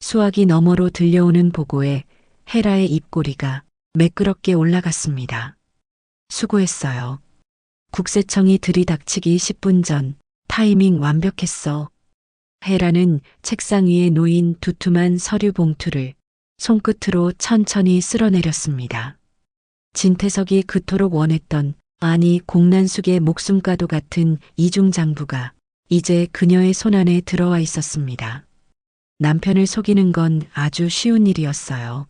수화기 너머로 들려오는 보고에 헤라의 입꼬리가 매끄럽게 올라갔습니다. 수고했어요. 국세청이 들이닥치기 10분 전 타이밍 완벽했어. 헤라는 책상 위에 놓인 두툼한 서류 봉투를 손끝으로 천천히 쓸어내렸습니다. 진태석이 그토록 원했던, 아니 공난숙의 목숨과도 같은 이중장부가 이제 그녀의 손안에 들어와 있었습니다. 남편을 속이는 건 아주 쉬운 일이었어요.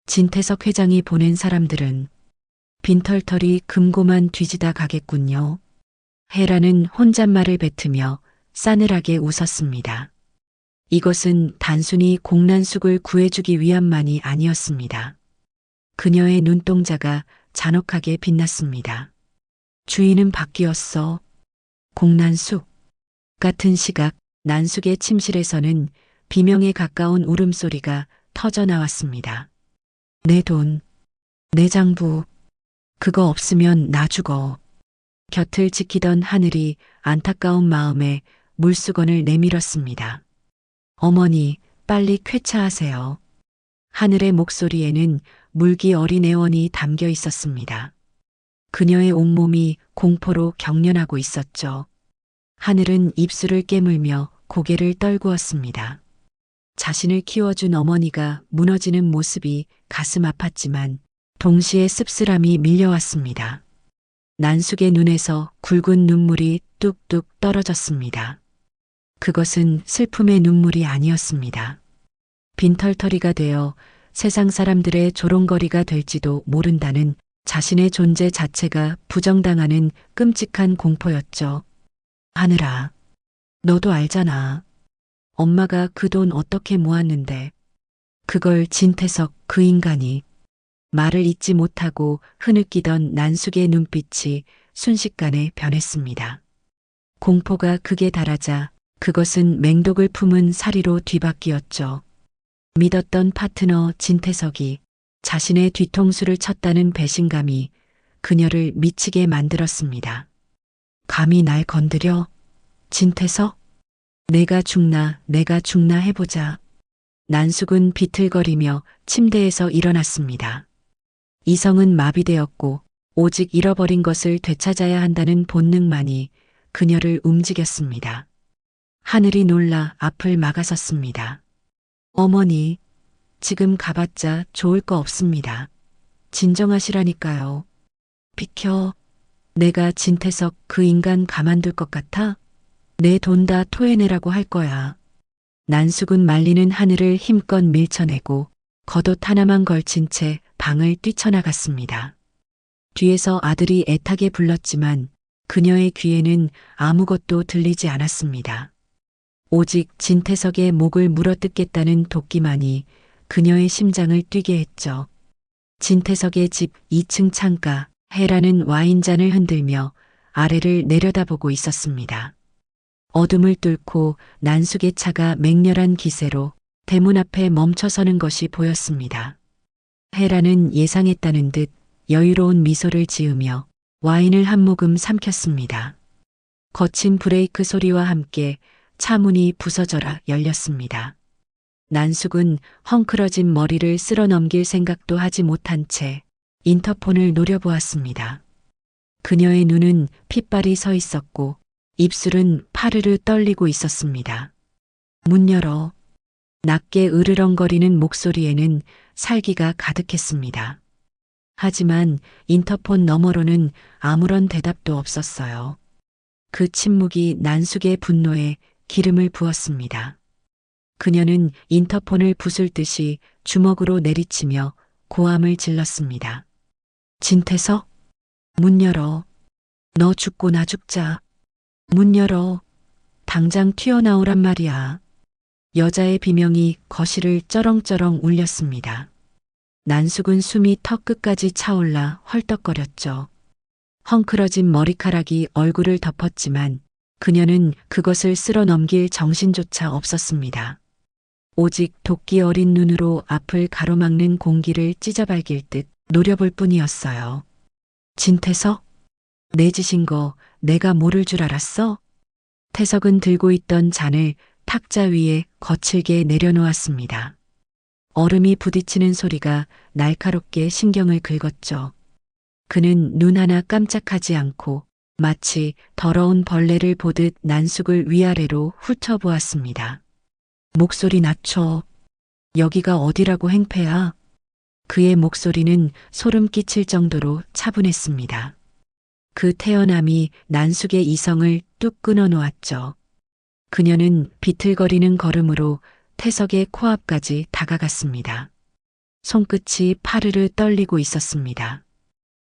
진태석 회장이 보낸 사람들은 빈털털이 금고만 뒤지다 가겠군요. 헤라는 혼잣말을 뱉으며 싸늘하게 웃었습니다. 이것은 단순히 공난숙을 구해주기 위함만이 아니었습니다. 그녀의 눈동자가 잔혹하게 빛났습니다. 주인은 바뀌었어. 공난숙. 같은 시각 난숙의 침실에서는 비명에 가까운 울음소리가 터져 나왔습니다. 내 돈, 내 장부, 그거 없으면 나 죽어. 곁을 지키던 하늘이 안타까운 마음에 물수건을 내밀었습니다. 어머니, 빨리 쾌차하세요. 하늘의 목소리에는 물기 어린 애원이 담겨 있었습니다. 그녀의 온몸이 공포로 경련하고 있었죠. 하늘은 입술을 깨물며 고개를 떨구었습니다. 자신을 키워준 어머니가 무너지는 모습이 가슴 아팠지만 동시에 씁쓸함이 밀려왔습니다. 난숙의 눈에서 굵은 눈물이 뚝뚝 떨어졌습니다. 그것은 슬픔의 눈물이 아니었습니다. 빈털터리가 되어 세상 사람들의 조롱거리가 될지도 모른다는 자신의 존재 자체가 부정당하는 끔찍한 공포였죠. 하늘아, 너도 알잖아. 엄마가 그 돈 어떻게 모았는데 그걸 진태석 그 인간이. 말을 잇지 못하고 흐느끼던 난숙의 눈빛이 순식간에 변했습니다. 공포가 극에 달하자 그것은 맹독을 품은 사리로 뒤바뀌었죠. 믿었던 파트너 진태석이 자신의 뒤통수를 쳤다는 배신감이 그녀를 미치게 만들었습니다. 감히 날 건드려? 진태석? 내가 죽나 해보자. 난숙은 비틀거리며 침대에서 일어났습니다. 이성은 마비되었고 오직 잃어버린 것을 되찾아야 한다는 본능만이 그녀를 움직였습니다. 하늘이 놀라 앞을 막아섰습니다. 어머니, 지금 가봤자 좋을 거 없습니다. 진정하시라니까요. 비켜. 내가 진태석 그 인간 가만둘 것 같아? 내 돈 다 토해내라고 할 거야. 난숙은 말리는 하늘을 힘껏 밀쳐내고 겉옷 하나만 걸친 채 방을 뛰쳐나갔습니다. 뒤에서 아들이 애타게 불렀지만 그녀의 귀에는 아무것도 들리지 않았습니다. 오직 진태석의 목을 물어뜯겠다는 도끼만이 그녀의 심장을 뛰게 했죠. 진태석의 집 2층 창가, 헤라는 와인잔을 흔들며 아래를 내려다보고 있었습니다. 어둠을 뚫고 난숙의 차가 맹렬한 기세로 대문 앞에 멈춰서는 것이 보였습니다. 헤라는 예상했다는 듯 여유로운 미소를 지으며 와인을 한 모금 삼켰습니다. 거친 브레이크 소리와 함께 차 문이 부서져라 열렸습니다. 난숙은 헝클어진 머리를 쓸어 넘길 생각도 하지 못한 채 인터폰을 노려보았습니다. 그녀의 눈은 핏발이 서 있었고 입술은 파르르 떨리고 있었습니다. 문 열어. 낮게 으르렁거리는 목소리에는 살기가 가득했습니다. 하지만 인터폰 너머로는 아무런 대답도 없었어요. 그 침묵이 난숙의 분노에 기름을 부었습니다. 그녀는 인터폰을 부술 듯이 주먹으로 내리치며 고함을 질렀습니다. 진태석, 문 열어. 너 죽고 나 죽자. 문 열어. 당장 튀어나오란 말이야. 여자의 비명이 거실을 쩌렁쩌렁 울렸습니다. 난숙은 숨이 턱 끝까지 차올라 헐떡거렸죠. 헝클어진 머리카락이 얼굴을 덮었지만 그녀는 그것을 쓸어 넘길 정신조차 없었습니다. 오직 도끼 어린 눈으로 앞을 가로막는 공기를 찢어발길 듯 노려볼 뿐이었어요. 진태석? 내 짓인 거 내가 모를 줄 알았어? 태석은 들고 있던 잔을 탁자 위에 거칠게 내려놓았습니다. 얼음이 부딪히는 소리가 날카롭게 신경을 긁었죠. 그는 눈 하나 깜짝하지 않고 마치 더러운 벌레를 보듯 난숙을 위아래로 훑어보았습니다. 목소리 낮춰. 여기가 어디라고 행패야? 그의 목소리는 소름 끼칠 정도로 차분했습니다. 그 태어남이 난숙의 이성을 뚝 끊어놓았죠. 그녀는 비틀거리는 걸음으로 태석의 코앞까지 다가갔습니다. 손끝이 파르르 떨리고 있었습니다.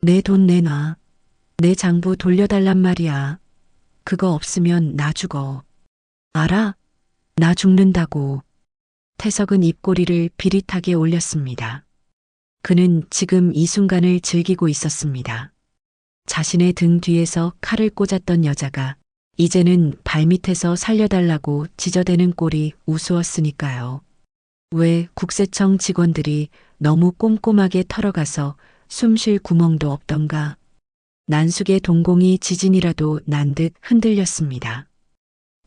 내 돈 내놔. 내 장부 돌려달란 말이야. 그거 없으면 나 죽어. 알아? 나 죽는다고. 태석은 입꼬리를 비릿하게 올렸습니다. 그는 지금 이 순간을 즐기고 있었습니다. 자신의 등 뒤에서 칼을 꽂았던 여자가 이제는 발밑에서 살려달라고 지저대는 꼴이 우스웠으니까요. 왜 국세청 직원들이 너무 꼼꼼하게 털어가서 숨 쉴 구멍도 없던가. 난숙의 동공이 지진이라도 난 듯 흔들렸습니다.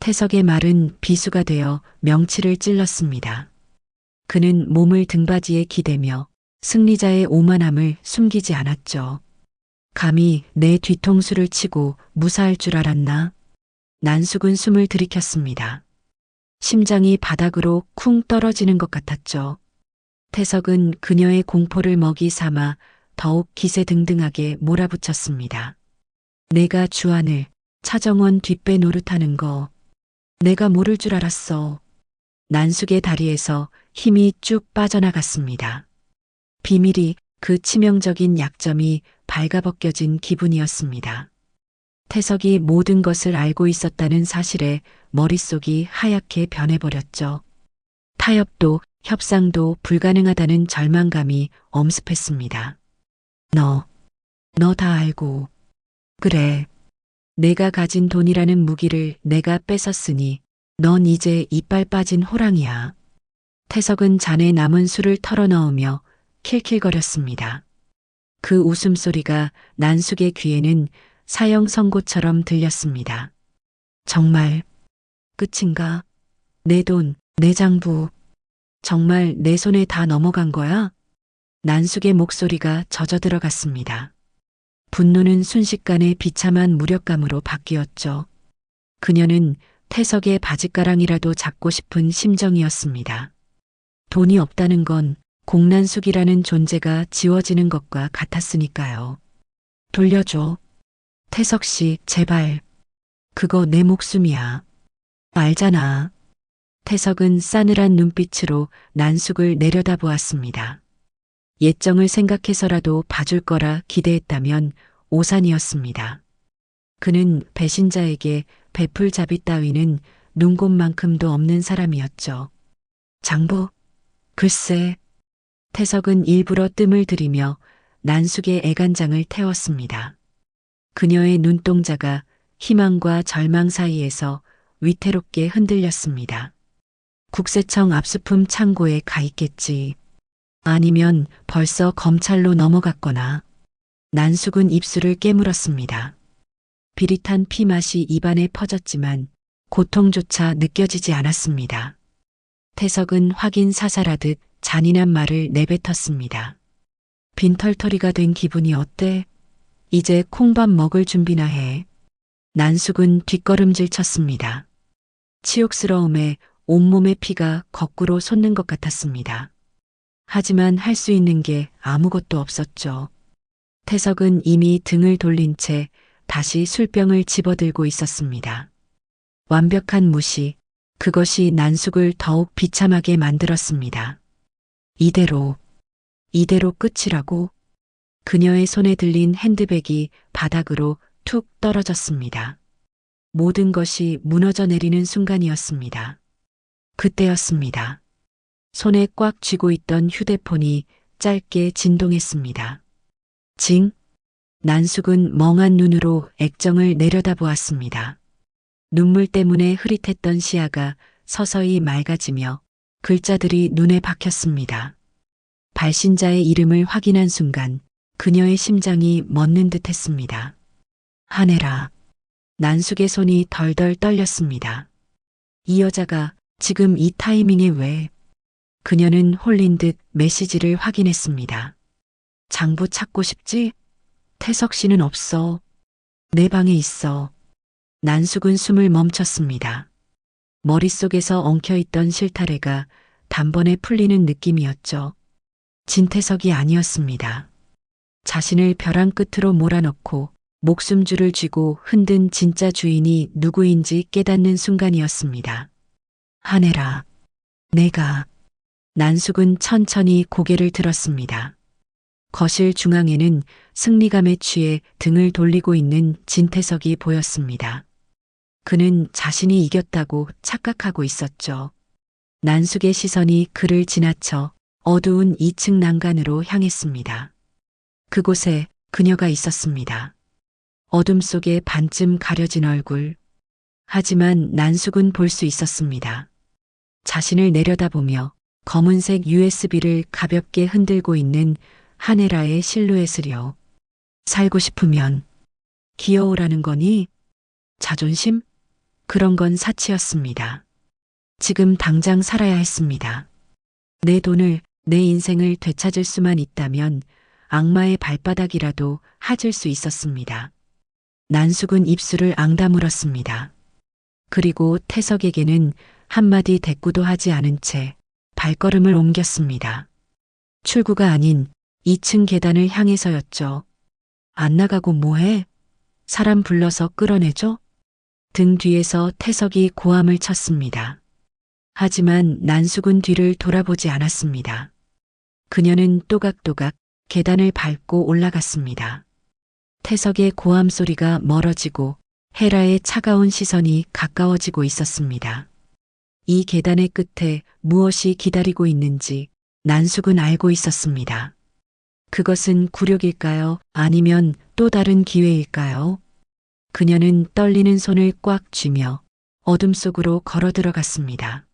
태석의 말은 비수가 되어 명치를 찔렀습니다. 그는 몸을 등받이에 기대며 승리자의 오만함을 숨기지 않았죠. 감히 내 뒤통수를 치고 무사할 줄 알았나? 난숙은 숨을 들이켰습니다. 심장이 바닥으로 쿵 떨어지는 것 같았죠. 태석은 그녀의 공포를 먹이 삼아 더욱 기세등등하게 몰아붙였습니다. 내가 주안을 차정원 뒷배 노릇하는 거 내가 모를 줄 알았어. 난숙의 다리에서 힘이 쭉 빠져나갔습니다. 비밀이 그 치명적인 약점이 발가벗겨진 기분이었습니다. 태석이 모든 것을 알고 있었다는 사실에 머릿속이 하얗게 변해버렸죠. 타협도 협상도 불가능하다는 절망감이 엄습했습니다. 너 다 알고. 그래. 내가 가진 돈이라는 무기를 내가 뺏었으니 넌 이제 이빨 빠진 호랑이야. 태석은 잔에 남은 술을 털어넣으며 킬킬거렸습니다. 그 웃음소리가 난숙의 귀에는 사형 선고처럼 들렸습니다. 정말 끝인가? 내 돈, 내 장부. 정말 내 손에 다 넘어간 거야? 난숙의 목소리가 젖어들어갔습니다. 분노는 순식간에 비참한 무력감으로 바뀌었죠. 그녀는 태석의 바짓가랑이라도 잡고 싶은 심정이었습니다. 돈이 없다는 건 공난숙이라는 존재가 지워지는 것과 같았으니까요. 돌려줘. 태석 씨, 제발. 그거 내 목숨이야. 알잖아. 태석은 싸늘한 눈빛으로 난숙을 내려다보았습니다. 예정을 생각해서라도 봐줄 거라 기대했다면 오산이었습니다. 그는 배신자에게 베풀 자비 따위는 눈곱만큼도 없는 사람이었죠. 장부? 글쎄. 태석은 일부러 뜸을 들이며 난숙의 애간장을 태웠습니다. 그녀의 눈동자가 희망과 절망 사이에서 위태롭게 흔들렸습니다. 국세청 압수품 창고에 가 있겠지. 아니면 벌써 검찰로 넘어갔거나. 난숙은 입술을 깨물었습니다. 비릿한 피맛이 입안에 퍼졌지만 고통조차 느껴지지 않았습니다. 태석은 확인 사살하듯 잔인한 말을 내뱉었습니다. 빈털터리가 된 기분이 어때? 이제 콩밥 먹을 준비나 해. 난숙은 뒷걸음질 쳤습니다. 치욕스러움에 온몸의 피가 거꾸로 솟는 것 같았습니다. 하지만 할 수 있는 게 아무것도 없었죠. 태석은 이미 등을 돌린 채 다시 술병을 집어들고 있었습니다. 완벽한 무시, 그것이 난숙을 더욱 비참하게 만들었습니다. 이대로 끝이라고? 그녀의 손에 들린 핸드백이 바닥으로 툭 떨어졌습니다. 모든 것이 무너져 내리는 순간이었습니다. 그때였습니다. 손에 꽉 쥐고 있던 휴대폰이 짧게 진동했습니다. 징? 난숙은 멍한 눈으로 액정을 내려다보았습니다. 눈물 때문에 흐릿했던 시야가 서서히 맑아지며 글자들이 눈에 박혔습니다. 발신자의 이름을 확인한 순간 그녀의 심장이 멎는 듯 했습니다. 한혜라. 난숙의 손이 덜덜 떨렸습니다. 이 여자가 지금 이 타이밍에 왜? 그녀는 홀린 듯 메시지를 확인했습니다. 장부 찾고 싶지? 태석 씨는 없어. 내 방에 있어. 난숙은 숨을 멈췄습니다. 머릿속에서 엉켜있던 실타래가 단번에 풀리는 느낌이었죠. 진태석이 아니었습니다. 자신을 벼랑 끝으로 몰아넣고 목숨줄을 쥐고 흔든 진짜 주인이 누구인지 깨닫는 순간이었습니다. 하늘아, 내가. 난숙은 천천히 고개를 들었습니다. 거실 중앙에는 승리감에 취해 등을 돌리고 있는 진태석이 보였습니다. 그는 자신이 이겼다고 착각하고 있었죠. 난숙의 시선이 그를 지나쳐 어두운 2층 난간으로 향했습니다. 그곳에 그녀가 있었습니다. 어둠 속에 반쯤 가려진 얼굴. 하지만 난숙은 볼 수 있었습니다. 자신을 내려다보며 검은색 USB를 가볍게 흔들고 있는 하네라의 실루엣을요. 살고 싶으면 귀여우라는 거니? 자존심? 그런 건 사치였습니다. 지금 당장 살아야 했습니다. 내 돈을, 내 인생을 되찾을 수만 있다면 악마의 발바닥이라도 하질 수 있었습니다. 난숙은 입술을 앙다물었습니다. 그리고 태석에게는 한마디 대꾸도 하지 않은 채 발걸음을 옮겼습니다. 출구가 아닌 2층 계단을 향해서였죠. 안 나가고 뭐해? 사람 불러서 끌어내줘? 등 뒤에서 태석이 고함을 쳤습니다. 하지만 난숙은 뒤를 돌아보지 않았습니다. 그녀는 또각또각 계단을 밟고 올라갔습니다. 태석의 고함 소리가 멀어지고 헤라의 차가운 시선이 가까워지고 있었습니다. 이 계단의 끝에 무엇이 기다리고 있는지 난숙은 알고 있었습니다. 그것은 굴욕일까요? 아니면 또 다른 기회일까요? 그녀는 떨리는 손을 꽉 쥐며 어둠 속으로 걸어 들어갔습니다.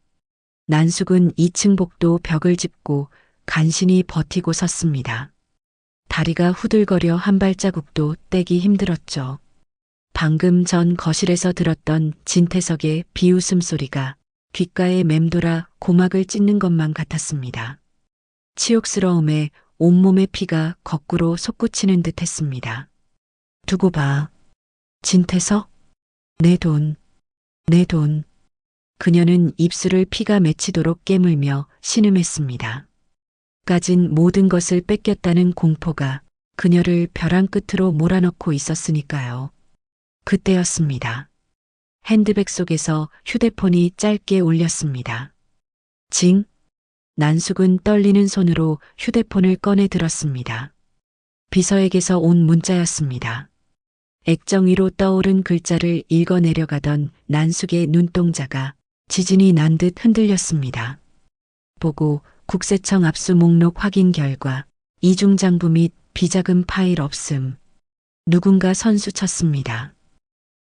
난숙은 2층 복도 벽을 짚고 간신히 버티고 섰습니다. 다리가 후들거려 한 발자국도 떼기 힘들었죠. 방금 전 거실에서 들었던 진태석의 비웃음 소리가 귓가에 맴돌아 고막을 찢는 것만 같았습니다. 치욕스러움에 온몸의 피가 거꾸로 솟구치는 듯 했습니다. 두고 봐. 진태석? 내 돈. 내 돈. 그녀는 입술을 피가 맺히도록 깨물며 신음했습니다. 까진 모든 것을 뺏겼다는 공포가 그녀를 벼랑 끝으로 몰아넣고 있었으니까요. 그때였습니다. 핸드백 속에서 휴대폰이 짧게 울렸습니다. 징. 난숙은 떨리는 손으로 휴대폰을 꺼내 들었습니다. 비서에게서 온 문자였습니다. 액정 위로 떠오른 글자를 읽어내려가던 난숙의 눈동자가 지진이 난 듯 흔들렸습니다. 보고 국세청 압수 목록 확인 결과 이중장부 및 비자금 파일 없음. 누군가 선수 쳤습니다.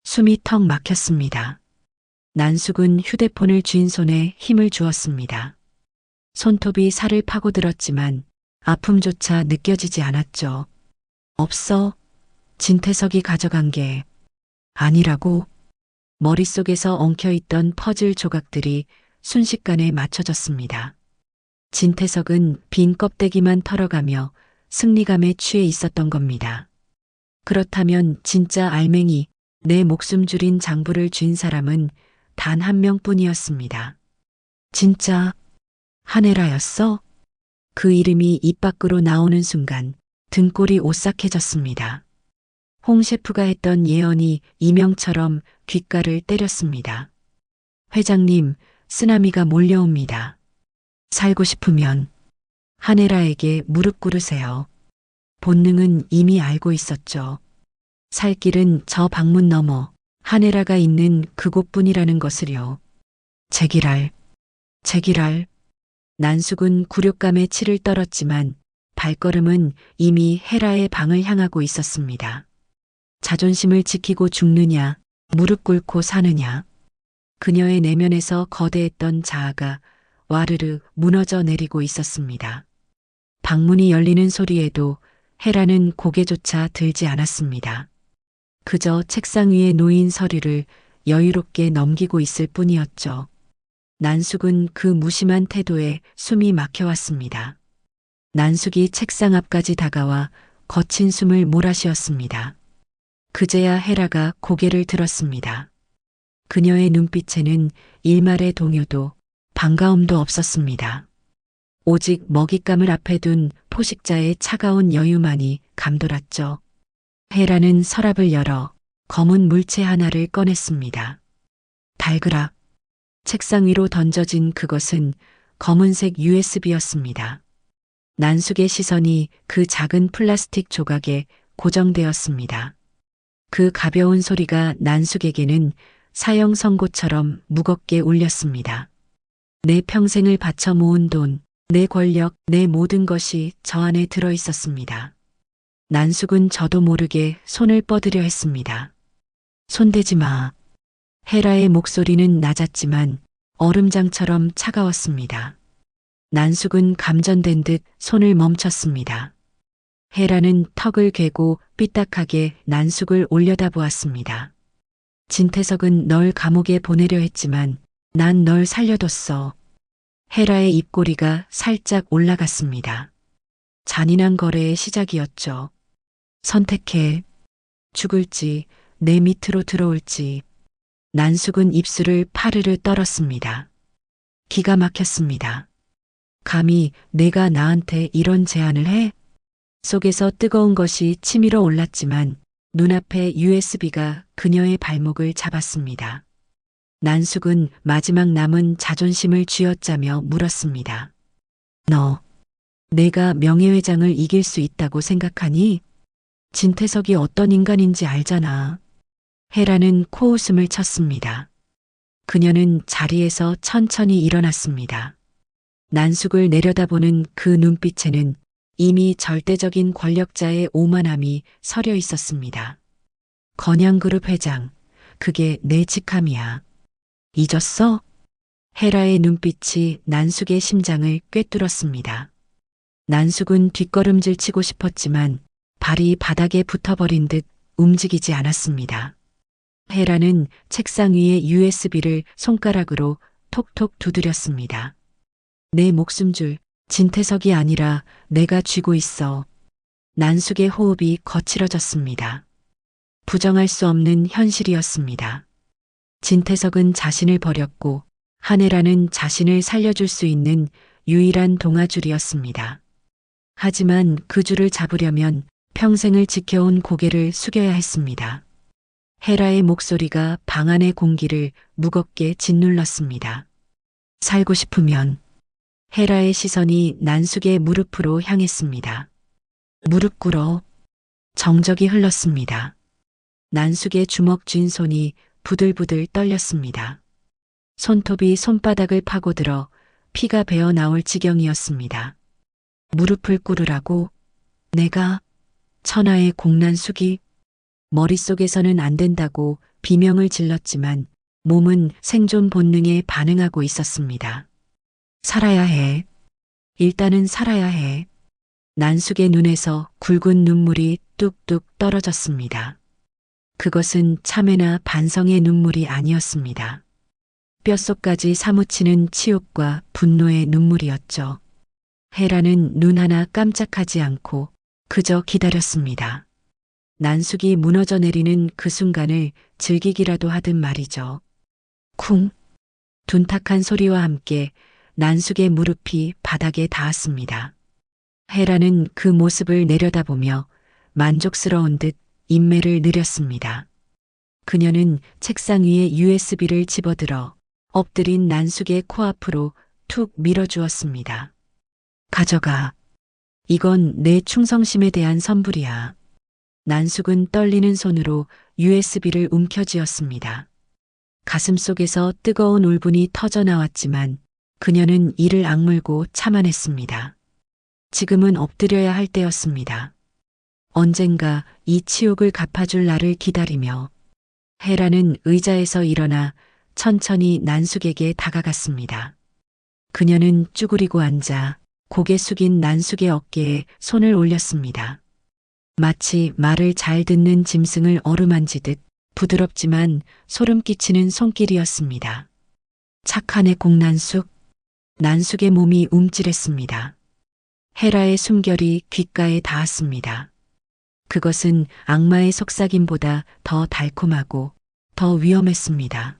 숨이 턱 막혔습니다. 난숙은 휴대폰을 쥔 손에 힘을 주었습니다. 손톱이 살을 파고들었지만 아픔조차 느껴지지 않았죠. 없어. 진태석이 가져간 게 아니라고. 머릿속에서 엉켜있던 퍼즐 조각들이 순식간에 맞춰졌습니다. 진태석은 빈 껍데기만 털어가며 승리감에 취해 있었던 겁니다. 그렇다면 진짜 알맹이, 내 목숨 줄인 장부를 쥔 사람은 단 한 명뿐이었습니다. 진짜 하네라였어? 그 이름이 입 밖으로 나오는 순간 등골이 오싹해졌습니다. 홍 셰프가 했던 예언이 이명처럼 귓가를 때렸습니다. 회장님, 쓰나미가 몰려옵니다. 살고 싶으면 하네라에게 무릎 꿇으세요. 본능은 이미 알고 있었죠. 살 길은 저 방문 너머 하네라가 있는 그곳뿐이라는 것을요. 제기랄. 난숙은 굴욕감에 치를 떨었지만 발걸음은 이미 헤라의 방을 향하고 있었습니다. 자존심을 지키고 죽느냐, 무릎 꿇고 사느냐. 그녀의 내면에서 거대했던 자아가 와르르 무너져 내리고 있었습니다. 방문이 열리는 소리에도 헤라는 고개조차 들지 않았습니다. 그저 책상 위에 놓인 서류를 여유롭게 넘기고 있을 뿐이었죠. 난숙은 그 무심한 태도에 숨이 막혀왔습니다. 난숙이 책상 앞까지 다가와 거친 숨을 몰아쉬었습니다. 그제야 헤라가 고개를 들었습니다. 그녀의 눈빛에는 일말의 동요도 반가움도 없었습니다. 오직 먹잇감을 앞에 둔 포식자의 차가운 여유만이 감돌았죠. 헤라는 서랍을 열어 검은 물체 하나를 꺼냈습니다. 달그락. 책상 위로 던져진 그것은 검은색 USB였습니다. 난숙의 시선이 그 작은 플라스틱 조각에 고정되었습니다. 그 가벼운 소리가 난숙에게는 사형 선고처럼 무겁게 울렸습니다. 내 평생을 바쳐 모은 돈, 내 권력, 내 모든 것이 저 안에 들어 있었습니다. 난숙은 저도 모르게 손을 뻗으려 했습니다. 손대지 마. 헤라의 목소리는 낮았지만 얼음장처럼 차가웠습니다. 난숙은 감전된 듯 손을 멈췄습니다. 헤라는 턱을 괴고 삐딱하게 난숙을 올려다보았습니다. 진태석은 널 감옥에 보내려 했지만 난 널 살려뒀어. 헤라의 입꼬리가 살짝 올라갔습니다. 잔인한 거래의 시작이었죠. 선택해. 죽을지 내 밑으로 들어올지. 난숙은 입술을 파르르 떨었습니다. 기가 막혔습니다. 감히 내가 나한테 이런 제안을 해? 속에서 뜨거운 것이 치밀어 올랐지만 눈앞에 USB가 그녀의 발목을 잡았습니다. 난숙은 마지막 남은 자존심을 쥐어짜며 물었습니다. 너, 내가 명예회장을 이길 수 있다고 생각하니? 진태석이 어떤 인간인지 알잖아. 헤라는 코웃음을 쳤습니다. 그녀는 자리에서 천천히 일어났습니다. 난숙을 내려다보는 그 눈빛에는 이미 절대적인 권력자의 오만함이 서려 있었습니다. 건양그룹 회장, 그게 내 직함이야. 잊었어? 헤라의 눈빛이 난숙의 심장을 꿰뚫었습니다. 난숙은 뒷걸음질 치고 싶었지만 발이 바닥에 붙어버린 듯 움직이지 않았습니다. 헤라는 책상 위에 USB를 손가락으로 톡톡 두드렸습니다. 내 목숨줄, 진태석이 아니라 내가 쥐고 있어. 난숙의 호흡이 거칠어졌습니다. 부정할 수 없는 현실이었습니다. 진태석은 자신을 버렸고 한혜라는 자신을 살려줄 수 있는 유일한 동아줄이었습니다. 하지만 그 줄을 잡으려면 평생을 지켜온 고개를 숙여야 했습니다. 헤라의 목소리가 방 안의 공기를 무겁게 짓눌렀습니다. 살고 싶으면. 헤라의 시선이 난숙의 무릎으로 향했습니다. 무릎 꿇어. 정적이 흘렀습니다. 난숙의 주먹 쥔 손이 부들부들 떨렸습니다. 손톱이 손바닥을 파고들어 피가 배어 나올 지경이었습니다. 무릎을 꿇으라고? 내가? 천하의 공난숙이? 머릿속에서는 안 된다고 비명을 질렀지만 몸은 생존 본능에 반응하고 있었습니다. 살아야 해. 일단은 살아야 해. 난숙의 눈에서 굵은 눈물이 뚝뚝 떨어졌습니다. 그것은 참회나 반성의 눈물이 아니었습니다. 뼛속까지 사무치는 치욕과 분노의 눈물이었죠. 헤라는 눈 하나 깜짝하지 않고 그저 기다렸습니다. 난숙이 무너져 내리는 그 순간을 즐기기라도 하든 말이죠. 쿵! 둔탁한 소리와 함께 난숙의 무릎이 바닥에 닿았습니다. 헤라는 그 모습을 내려다보며 만족스러운 듯 인매를 느렸습니다. 그녀는 책상 위에 USB를 집어들어 엎드린 난숙의 코앞으로 툭 밀어주었습니다. 가져가. 이건 내 충성심에 대한 선불이야. 난숙은 떨리는 손으로 USB를 움켜쥐었습니다. 가슴속에서 뜨거운 울분이 터져 나왔지만 그녀는 이를 악물고 참아냈습니다. 지금은 엎드려야 할 때였습니다. 언젠가 이 치욕을 갚아줄 날을 기다리며 헤라는 의자에서 일어나 천천히 난숙에게 다가갔습니다. 그녀는 쭈그리고 앉아 고개 숙인 난숙의 어깨에 손을 올렸습니다. 마치 말을 잘 듣는 짐승을 어루만지듯 부드럽지만 소름 끼치는 손길이었습니다. 착한 애 공난숙. 난숙의 몸이 움찔했습니다. 헤라의 숨결이 귓가에 닿았습니다. 그것은 악마의 속삭임보다 더 달콤하고 더 위험했습니다.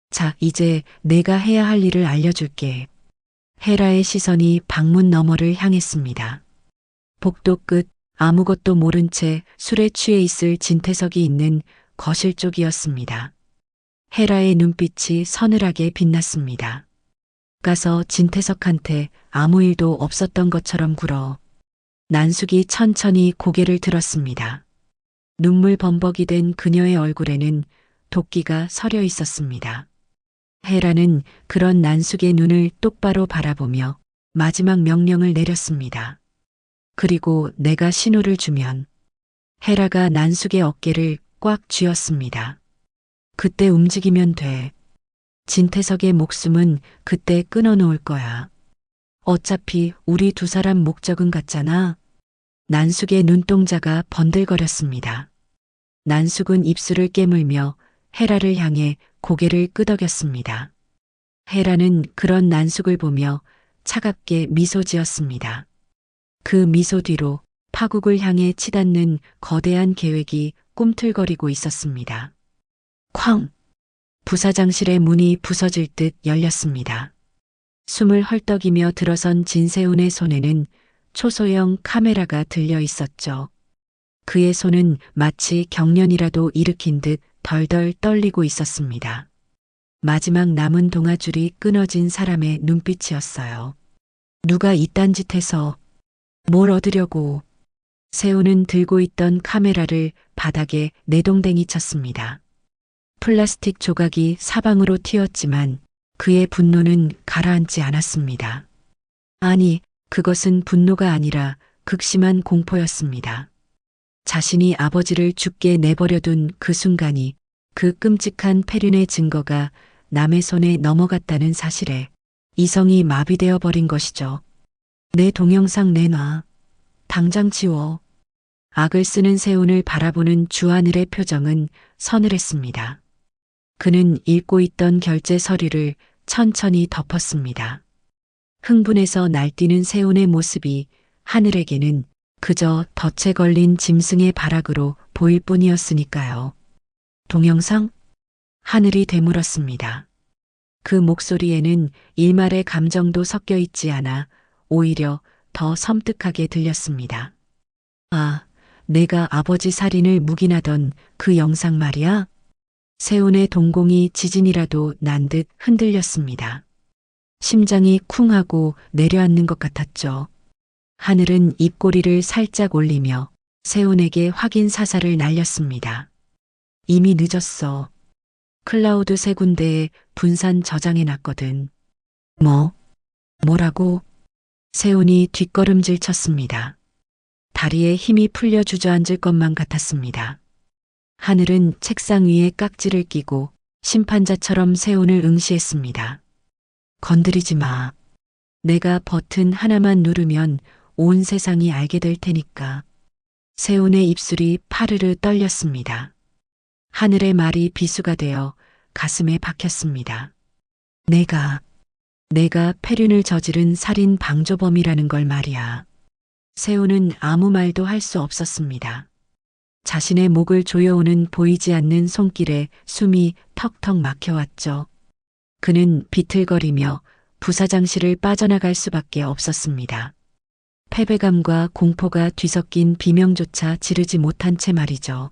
자, 이제 내가 해야 할 일을 알려줄게. 헤라의 시선이 방문 너머를 향했습니다. 복도 끝 아무것도 모른 채 술에 취해 있을 진태석이 있는 거실 쪽이었습니다. 헤라의 눈빛이 서늘하게 빛났습니다. 가서 진태석한테 아무 일도 없었던 것처럼 굴어. 난숙이 천천히 고개를 들었습니다. 눈물 범벅이 된 그녀의 얼굴에는 도끼가 서려 있었습니다. 헤라는 그런 난숙의 눈을 똑바로 바라보며 마지막 명령을 내렸습니다. 그리고 내가 신호를 주면. 헤라가 난숙의 어깨를 꽉 쥐었습니다. 그때 움직이면 돼. 진태석의 목숨은 그때 끊어놓을 거야. 어차피 우리 두 사람 목적은 같잖아. 난숙의 눈동자가 번들거렸습니다. 난숙은 입술을 깨물며 헤라를 향해 고개를 끄덕였습니다. 헤라는 그런 난숙을 보며 차갑게 미소 지었습니다. 그 미소 뒤로 파국을 향해 치닫는 거대한 계획이 꿈틀거리고 있었습니다. 쾅! 부사장실의 문이 부서질 듯 열렸습니다. 숨을 헐떡이며 들어선 진세훈의 손에는 초소형 카메라가 들려 있었죠. 그의 손은 마치 경련이라도 일으킨 듯 덜덜 떨리고 있었습니다. 마지막 남은 동아줄이 끊어진 사람의 눈빛이었어요. 누가 이딴 짓 해서 뭘 얻으려고. 세훈은 들고 있던 카메라를 바닥에 내동댕이 쳤습니다. 플라스틱 조각이 사방으로 튀었지만 그의 분노는 가라앉지 않았습니다. 아니, 그것은 분노가 아니라 극심한 공포였습니다. 자신이 아버지를 죽게 내버려둔 그 순간이 그 끔찍한 폐륜의 증거가 남의 손에 넘어갔다는 사실에 이성이 마비되어 버린 것이죠. 내 동영상 내놔. 당장 지워. 악을 쓰는 세훈을 바라보는 주하늘의 표정은 서늘했습니다. 그는 읽고 있던 결제 서류를 천천히 덮었습니다. 흥분해서 날뛰는 세훈의 모습이 하늘에게는 그저 덫에 걸린 짐승의 발악으로 보일 뿐이었으니까요. 동영상? 하늘이 되물었습니다. 그 목소리에는 일말의 감정도 섞여 있지 않아 오히려 더 섬뜩하게 들렸습니다. 아, 내가 아버지 살인을 묵인하던 그 영상 말이야? 세훈의 동공이 지진이라도 난 듯 흔들렸습니다. 심장이 쿵 하고 내려앉는 것 같았죠. 하늘은 입꼬리를 살짝 올리며 세훈에게 확인 사살을 날렸습니다. 이미 늦었어. 클라우드 세 군데에 분산 저장해 놨거든. 뭐라고? 세훈이 뒷걸음질 쳤습니다. 다리에 힘이 풀려 주저앉을 것만 같았습니다. 하늘은 책상 위에 깍지를 끼고 심판자처럼 세훈을 응시했습니다. 건드리지 마. 내가 버튼 하나만 누르면 온 세상이 알게 될 테니까. 세훈의 입술이 파르르 떨렸습니다. 하늘의 말이 비수가 되어 가슴에 박혔습니다. 내가 폐륜을 저지른 살인 방조범이라는 걸 말이야. 세훈은 아무 말도 할 수 없었습니다. 자신의 목을 조여오는 보이지 않는 손길에 숨이 턱턱 막혀왔죠. 그는 비틀거리며 부사장실을 빠져나갈 수밖에 없었습니다. 패배감과 공포가 뒤섞인 비명조차 지르지 못한 채 말이죠.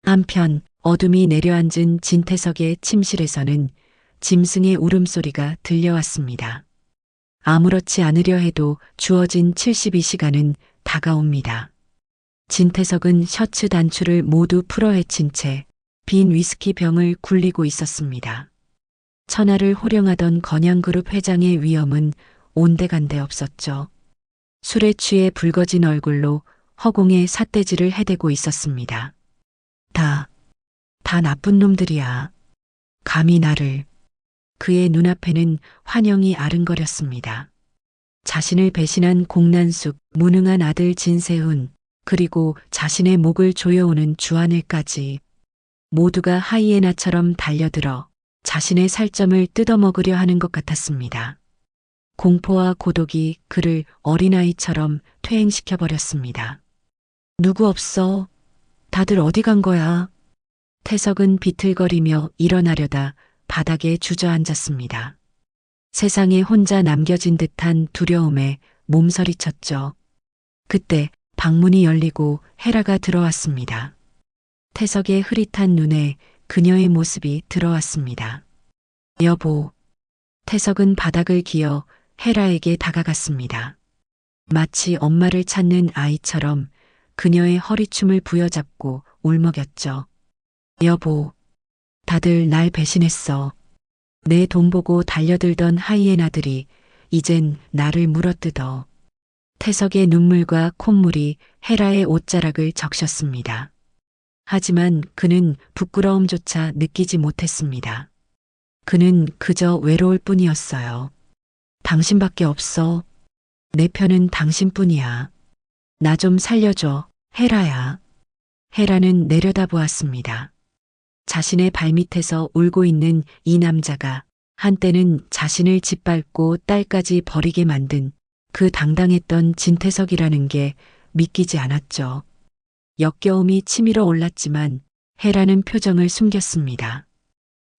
한편 어둠이 내려앉은 진태석의 침실에서는 짐승의 울음소리가 들려왔습니다. 아무렇지 않으려 해도 주어진 72시간은 다가옵니다. 진태석은 셔츠 단추를 모두 풀어헤친 채 빈 위스키 병을 굴리고 있었습니다. 천하를 호령하던 건양그룹 회장의 위엄은 온데간데 없었죠. 술에 취해 붉어진 얼굴로 허공에 삿대질을 해대고 있었습니다. 다 나쁜 놈들이야. 감히 나를. 그의 눈앞에는 환영이 아른거렸습니다. 자신을 배신한 공난숙, 무능한 아들 진세훈, 그리고 자신의 목을 조여오는 주하늘까지 모두가 하이에나처럼 달려들어 자신의 살점을 뜯어먹으려 하는 것 같았습니다. 공포와 고독이 그를 어린아이처럼 퇴행시켜버렸습니다. 누구 없어? 다들 어디 간 거야? 태석은 비틀거리며 일어나려다 바닥에 주저앉았습니다. 세상에 혼자 남겨진 듯한 두려움에 몸서리쳤죠. 그때 방문이 열리고 헤라가 들어왔습니다. 태석의 흐릿한 눈에 그녀의 모습이 들어왔습니다. 여보. 태석은 바닥을 기어 헤라에게 다가갔습니다. 마치 엄마를 찾는 아이처럼 그녀의 허리춤을 부여잡고 울먹였죠. 여보. 다들 날 배신했어. 내 돈 보고 달려들던 하이에나들이 이젠 나를 물어뜯어. 태석의 눈물과 콧물이 헤라의 옷자락을 적셨습니다. 하지만 그는 부끄러움조차 느끼지 못했습니다. 그는 그저 외로울 뿐이었어요. 당신밖에 없어. 내 편은 당신뿐이야. 나 좀 살려줘, 헤라야. 헤라는 내려다보았습니다. 자신의 발밑에서 울고 있는 이 남자가 한때는 자신을 짓밟고 딸까지 버리게 만든 그 당당했던 진태석이라는 게 믿기지 않았죠. 역겨움이 치밀어 올랐지만 헤라는 표정을 숨겼습니다.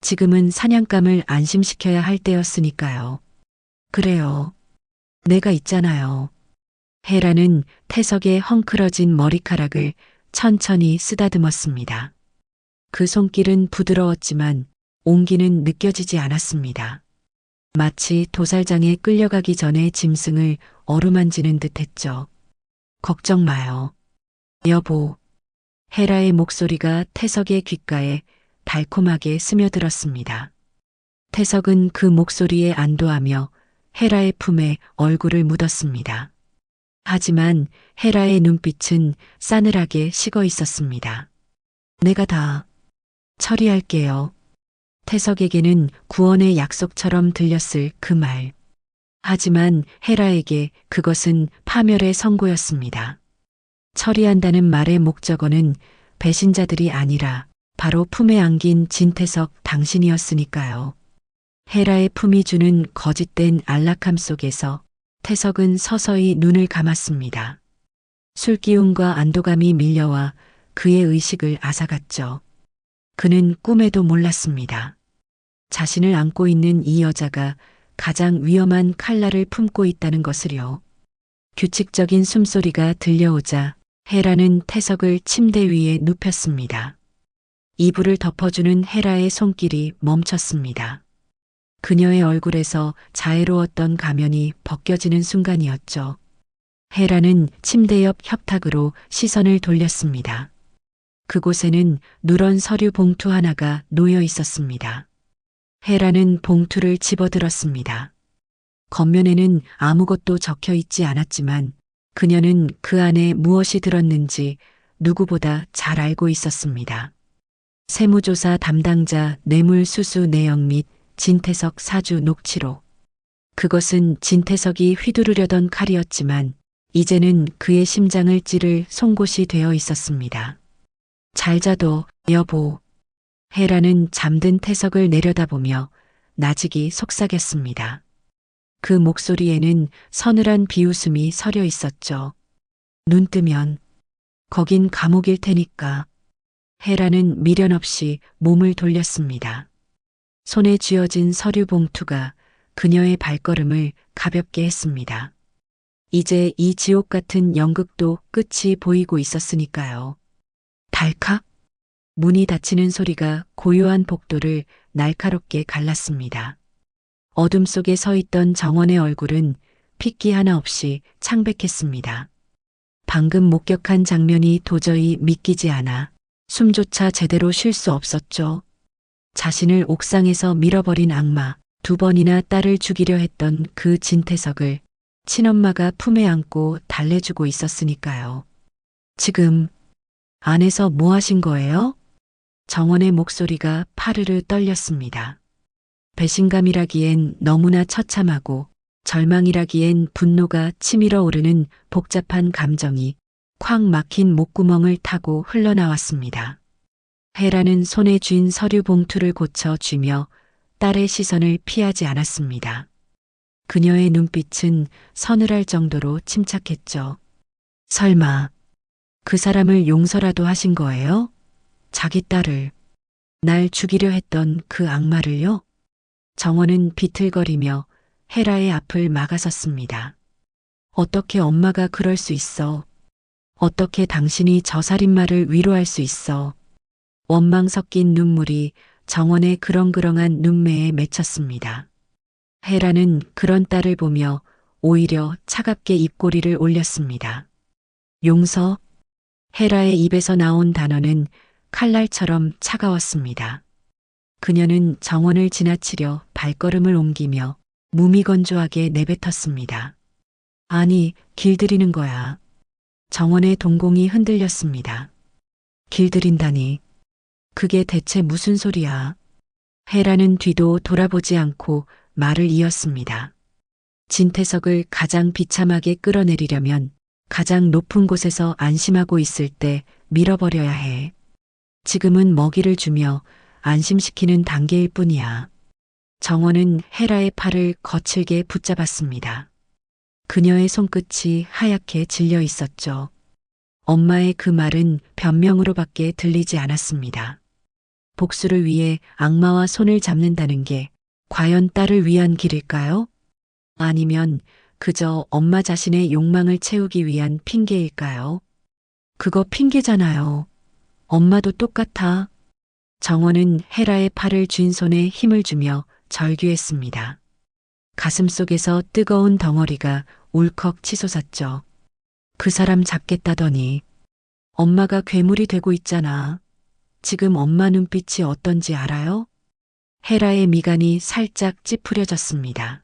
지금은 사냥감을 안심시켜야 할 때였으니까요. 그래요. 내가 있잖아요. 헤라는 태석의 헝클어진 머리카락을 천천히 쓰다듬었습니다. 그 손길은 부드러웠지만 온기는 느껴지지 않았습니다. 마치 도살장에 끌려가기 전에 짐승을 어루만지는 듯했죠. 걱정 마요. 여보. 헤라의 목소리가 태석의 귓가에 달콤하게 스며들었습니다. 태석은 그 목소리에 안도하며 헤라의 품에 얼굴을 묻었습니다. 하지만 헤라의 눈빛은 싸늘하게 식어 있었습니다. 내가 다 처리할게요. 태석에게는 구원의 약속처럼 들렸을 그 말. 하지만 헤라에게 그것은 파멸의 선고였습니다. 처리한다는 말의 목적어는 배신자들이 아니라 바로 품에 안긴 진태석 당신이었으니까요. 헤라의 품이 주는 거짓된 안락함 속에서 태석은 서서히 눈을 감았습니다. 술기운과 안도감이 밀려와 그의 의식을 앗아갔죠. 그는 꿈에도 몰랐습니다. 자신을 안고 있는 이 여자가 가장 위험한 칼날을 품고 있다는 것을요. 규칙적인 숨소리가 들려오자 헤라는 태석을 침대 위에 눕혔습니다. 이불을 덮어주는 헤라의 손길이 멈췄습니다. 그녀의 얼굴에서 자애로웠던 가면이 벗겨지는 순간이었죠. 헤라는 침대 옆 협탁으로 시선을 돌렸습니다. 그곳에는 누런 서류 봉투 하나가 놓여 있었습니다. 헤라는 봉투를 집어들었습니다. 겉면에는 아무것도 적혀 있지 않았지만 그녀는 그 안에 무엇이 들었는지 누구보다 잘 알고 있었습니다. 세무조사 담당자 뇌물수수 내역 및 진태석 사주 녹취록. 그것은 진태석이 휘두르려던 칼이었지만 이제는 그의 심장을 찌를 송곳이 되어 있었습니다. 잘 자도, 여보. 헤라는 잠든 태석을 내려다보며 나직이 속삭였습니다. 그 목소리에는 서늘한 비웃음이 서려 있었죠. 눈 뜨면 거긴 감옥일 테니까. 헤라는 미련 없이 몸을 돌렸습니다. 손에 쥐어진 서류 봉투가 그녀의 발걸음을 가볍게 했습니다. 이제 이 지옥 같은 연극도 끝이 보이고 있었으니까요. 달칵? 문이 닫히는 소리가 고요한 복도를 날카롭게 갈랐습니다. 어둠 속에 서 있던 정원의 얼굴은 핏기 하나 없이 창백했습니다. 방금 목격한 장면이 도저히 믿기지 않아 숨조차 제대로 쉴 수 없었죠. 자신을 옥상에서 밀어버린 악마, 2번이나 딸을 죽이려 했던 그 진태석을 친엄마가 품에 안고 달래주고 있었으니까요. 지금 안에서 뭐 하신 거예요? 정원의 목소리가 파르르 떨렸습니다. 배신감이라기엔 너무나 처참하고 절망이라기엔 분노가 치밀어 오르는 복잡한 감정이 콱 막힌 목구멍을 타고 흘러나왔습니다. 헤라는 손에 쥔 서류 봉투를 고쳐 쥐며 딸의 시선을 피하지 않았습니다. 그녀의 눈빛은 서늘할 정도로 침착했죠. 설마 그 사람을 용서라도 하신 거예요? 자기 딸을, 날 죽이려 했던 그 악마를요? 정원은 비틀거리며 헤라의 앞을 막아섰습니다. 어떻게 엄마가 그럴 수 있어? 어떻게 당신이 저 살인마를 위로할 수 있어? 원망 섞인 눈물이 정원의 그렁그렁한 눈매에 맺혔습니다. 헤라는 그런 딸을 보며 오히려 차갑게 입꼬리를 올렸습니다. 용서? 헤라의 입에서 나온 단어는 칼날처럼 차가웠습니다. 그녀는 정원을 지나치려 발걸음을 옮기며 무미건조하게 내뱉었습니다. 아니, 길들이는 거야. 정원의 동공이 흔들렸습니다. 길들인다니. 그게 대체 무슨 소리야? 헤라는 뒤도 돌아보지 않고 말을 이었습니다. 진태석을 가장 비참하게 끌어내리려면 가장 높은 곳에서 안심하고 있을 때 밀어버려야 해. 지금은 먹이를 주며 안심시키는 단계일 뿐이야. 정원은 헤라의 팔을 거칠게 붙잡았습니다. 그녀의 손끝이 하얗게 질려 있었죠. 엄마의 그 말은 변명으로밖에 들리지 않았습니다. 복수를 위해 악마와 손을 잡는다는 게 과연 딸을 위한 길일까요? 아니면 그저 엄마 자신의 욕망을 채우기 위한 핑계일까요? 그거 핑계잖아요. 엄마도 똑같아. 정원은 헤라의 팔을 쥔 손에 힘을 주며 절규했습니다. 가슴 속에서 뜨거운 덩어리가 울컥 치솟았죠. 그 사람 잡겠다더니 엄마가 괴물이 되고 있잖아. 지금 엄마 눈빛이 어떤지 알아요? 헤라의 미간이 살짝 찌푸려졌습니다.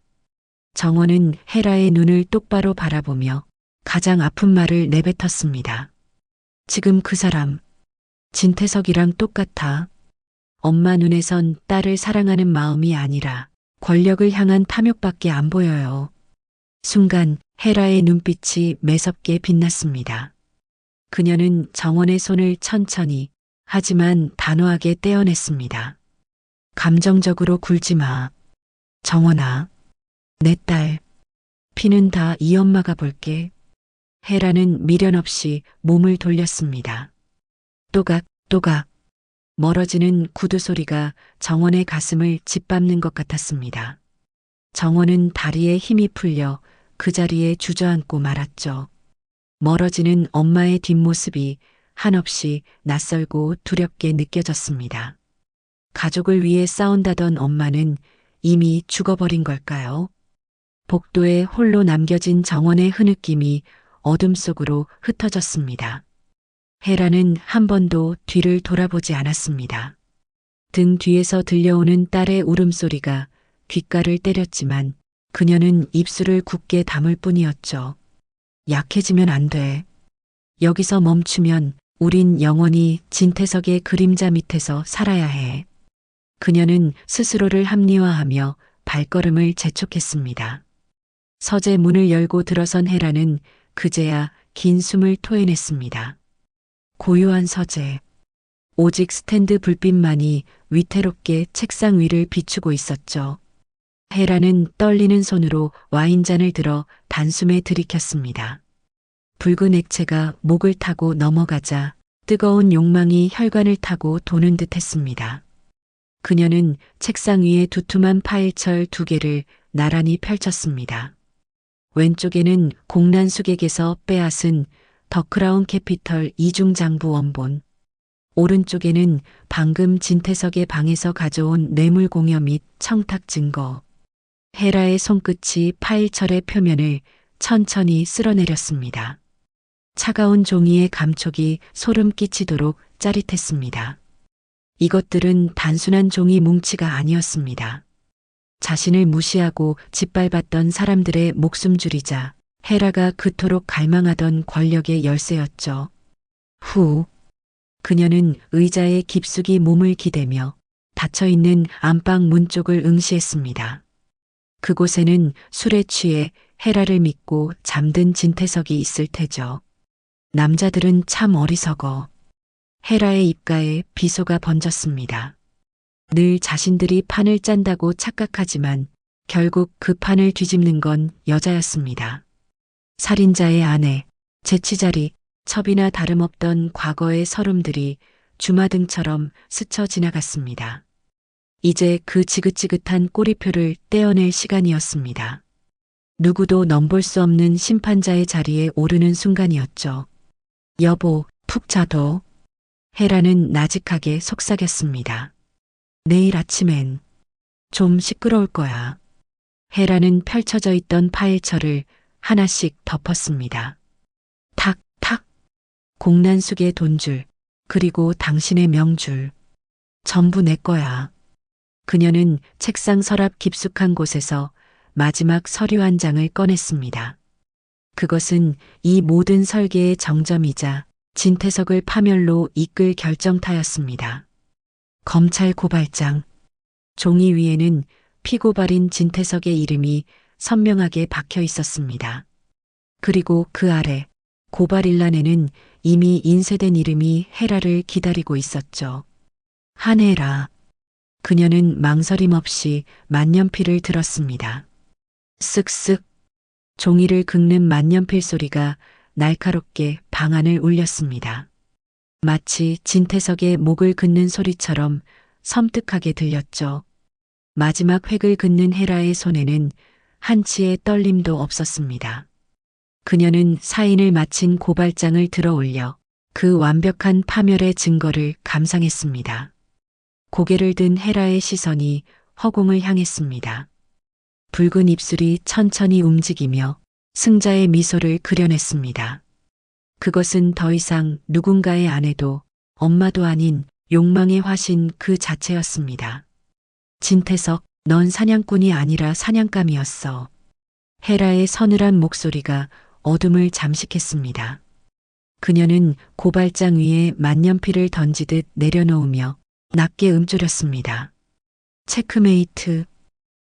정원은 헤라의 눈을 똑바로 바라보며 가장 아픈 말을 내뱉었습니다. 지금 그 사람, 진태석이랑 똑같아. 엄마 눈에선 딸을 사랑하는 마음이 아니라 권력을 향한 탐욕밖에 안 보여요. 순간 헤라의 눈빛이 매섭게 빛났습니다. 그녀는 정원의 손을 천천히 하지만 단호하게 떼어냈습니다. 감정적으로 굴지 마. 정원아, 내 딸, 피는 다 이 엄마가 볼게. 헤라는 미련 없이 몸을 돌렸습니다. 또각, 또각. 멀어지는 구두 소리가 정원의 가슴을 짓밟는 것 같았습니다. 정원은 다리에 힘이 풀려 그 자리에 주저앉고 말았죠. 멀어지는 엄마의 뒷모습이 한없이 낯설고 두렵게 느껴졌습니다. 가족을 위해 싸운다던 엄마는 이미 죽어버린 걸까요? 복도에 홀로 남겨진 정원의 흐느낌이 어둠 속으로 흩어졌습니다. 헤라는 한 번도 뒤를 돌아보지 않았습니다. 등 뒤에서 들려오는 딸의 울음소리가 귓가를 때렸지만 그녀는 입술을 굳게 담을 뿐이었죠. 약해지면 안 돼. 여기서 멈추면 우린 영원히 진태석의 그림자 밑에서 살아야 해. 그녀는 스스로를 합리화하며 발걸음을 재촉했습니다. 서재 문을 열고 들어선 헤라는 그제야 긴 숨을 토해냈습니다. 고요한 서재. 오직 스탠드 불빛만이 위태롭게 책상 위를 비추고 있었죠. 헤라는 떨리는 손으로 와인잔을 들어 단숨에 들이켰습니다. 붉은 액체가 목을 타고 넘어가자 뜨거운 욕망이 혈관을 타고 도는 듯 했습니다. 그녀는 책상 위에 두툼한 파일철 2개를 나란히 펼쳤습니다. 왼쪽에는 공란 수객에서 빼앗은 더 크라운 캐피털 이중장부 원본, 오른쪽에는 방금 진태석의 방에서 가져온 뇌물 공여 및 청탁 증거. 헤라의 손끝이 파일철의 표면을 천천히 쓸어내렸습니다. 차가운 종이의 감촉이 소름 끼치도록 짜릿했습니다. 이것들은 단순한 종이 뭉치가 아니었습니다. 자신을 무시하고 짓밟았던 사람들의 목숨줄이자 헤라가 그토록 갈망하던 권력의 열쇠였죠. 후. 그녀는 의자에 깊숙이 몸을 기대며 닫혀있는 안방 문 쪽을 응시했습니다. 그곳에는 술에 취해 헤라를 믿고 잠든 진태석이 있을 테죠. 남자들은 참 어리석어. 헤라의 입가에 비소가 번졌습니다. 늘 자신들이 판을 짠다고 착각하지만 결국 그 판을 뒤집는 건 여자였습니다. 살인자의 아내, 제치자리, 첩이나 다름없던 과거의 서름들이 주마등처럼 스쳐 지나갔습니다. 이제 그 지긋지긋한 꼬리표를 떼어낼 시간이었습니다. 누구도 넘볼 수 없는 심판자의 자리에 오르는 순간이었죠. 여보, 푹 자도. 헤라는 나직하게 속삭였습니다. 내일 아침엔 좀 시끄러울 거야. 헤라는 펼쳐져 있던 파일철을 하나씩 덮었습니다. 탁, 탁. 공란숙의 돈줄, 그리고 당신의 명줄. 전부 내 거야. 그녀는 책상 서랍 깊숙한 곳에서 마지막 서류 한 장을 꺼냈습니다. 그것은 이 모든 설계의 정점이자 진태석을 파멸로 이끌 결정타였습니다. 검찰 고발장. 종이 위에는 피고발인 진태석의 이름이 선명하게 박혀 있었습니다. 그리고 그 아래 고발일란에는 이미 인쇄된 이름이 헤라를 기다리고 있었죠. 한헤라. 그녀는 망설임 없이 만년필을 들었습니다. 쓱쓱. 종이를 긁는 만년필 소리가 날카롭게 방안을 울렸습니다. 마치 진태석의 목을 긋는 소리처럼 섬뜩하게 들렸죠. 마지막 획을 긋는 헤라의 손에는 한치의 떨림도 없었습니다. 그녀는 사인을 마친 고발장을 들어 올려 그 완벽한 파멸의 증거를 감상했습니다. 고개를 든 헤라의 시선이 허공을 향했습니다. 붉은 입술이 천천히 움직이며 승자의 미소를 그려냈습니다. 그것은 더 이상 누군가의 아내도 엄마도 아닌 욕망의 화신 그 자체였습니다. 진태석, 넌 사냥꾼이 아니라 사냥감이었어. 헤라의 서늘한 목소리가 어둠을 잠식했습니다. 그녀는 고발장 위에 만년필을 던지듯 내려놓으며 낮게 움츠렸습니다. 체크메이트.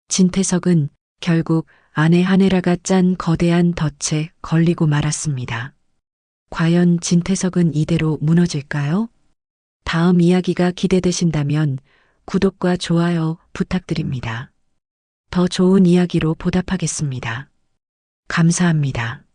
진태석은 결국 아내 한헤라가 짠 거대한 덫에 걸리고 말았습니다. 과연 진태석은 이대로 무너질까요? 다음 이야기가 기대되신다면 구독과 좋아요 부탁드립니다. 더 좋은 이야기로 보답하겠습니다. 감사합니다.